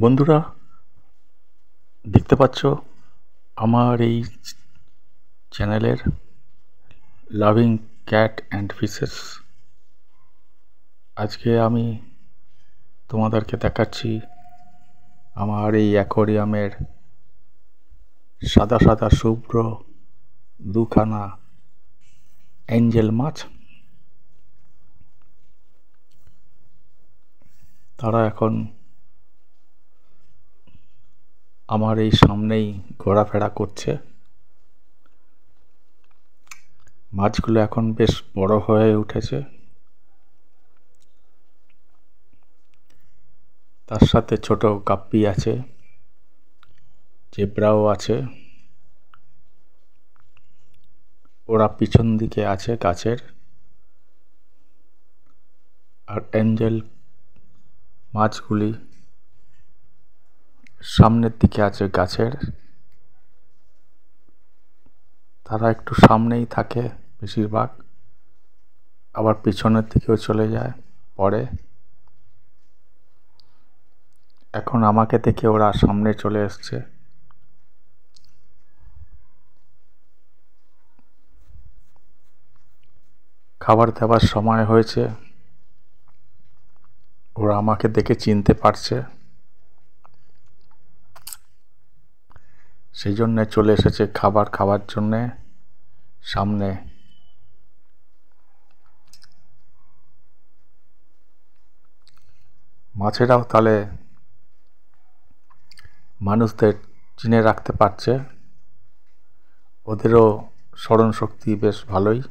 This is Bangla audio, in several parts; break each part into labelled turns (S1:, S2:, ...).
S1: বন্ধুরা, দেখতে পাচ্ছ আমার এই চ্যানেলের লাভিং ক্যাট অ্যান্ড ফিশেস। আজকে আমি তোমাদেরকে দেখাচ্ছি আমার এই অ্যাকোয়ারিয়ামের সাদা সাদা শুভ্র দুখানা অ্যাঞ্জেল মাছ। তারা এখন আমার এই সামনেই ঘোরাফেরা করছে। মাছগুলো এখন বেশ বড় হয়ে উঠেছে, তার সাথে ছোট গাপ্পি আছে, জেব্রাও আছে। ওরা পিছন দিকে আছে গাছের, আর অ্যাঞ্জেল মাছগুলি সামনের দিকে আছে গাছের। তারা একটু সামনেই থাকে বেশিরভাগ, আবার পিছনের দিকেও চলে যায় পরে। এখন আমাকে দেখে ওরা সামনে চলে এসছে। খাবার দেওয়ার সময় হয়েছে, ওরা আমাকে দেখে চিনতে পারছে, সেই জন্যে চলে এসেছে খাবার খাওয়ার জন্যে সামনে। মাছেরাও তাহলে মানুষদের চিনে রাখতে পারছে, ওদেরও স্মরণ শক্তি বেশ ভালোই।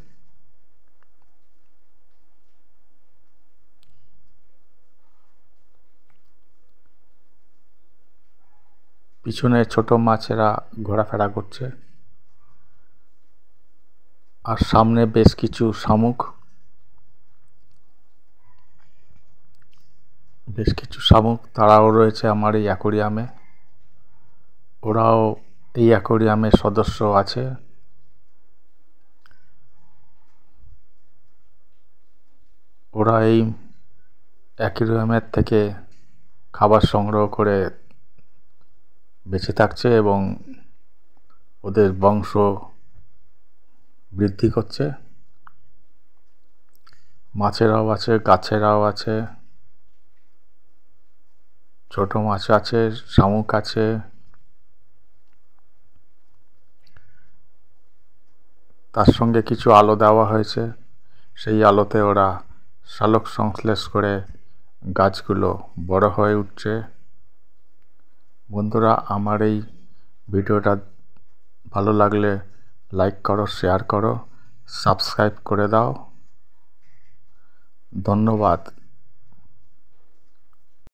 S1: পিছনে ছোট মাছেরা ঘোরাফেরা করছে, আর সামনে বেশ কিছু শামুক তারাও রয়েছে আমার এই অ্যাকোয়ারিয়ামে। ওরাও এই অ্যাকোয়ারিয়ামের সদস্য আছে। ওরা এই অ্যাকোয়ারিয়ামের থেকে খাবার সংগ্রহ করে বেঁচে থাকছে এবং ওদের বংশ বৃদ্ধি করছে। মাছেরাও আছে, গাছেরাও আছে, ছোট মাছ আছে, শামুক আছে। তার সঙ্গে কিছু আলো দেওয়া হয়েছে, সেই আলোতে ওরা সালোক সংশ্লেষ করে গাছগুলো বড় হয়ে উঠছে। বন্ধুরা, আমার এই ভিডিওটা ভালো লাগলে লাইক করো, শেয়ার করো, সাবস্ক্রাইব করে দাও। ধন্যবাদ।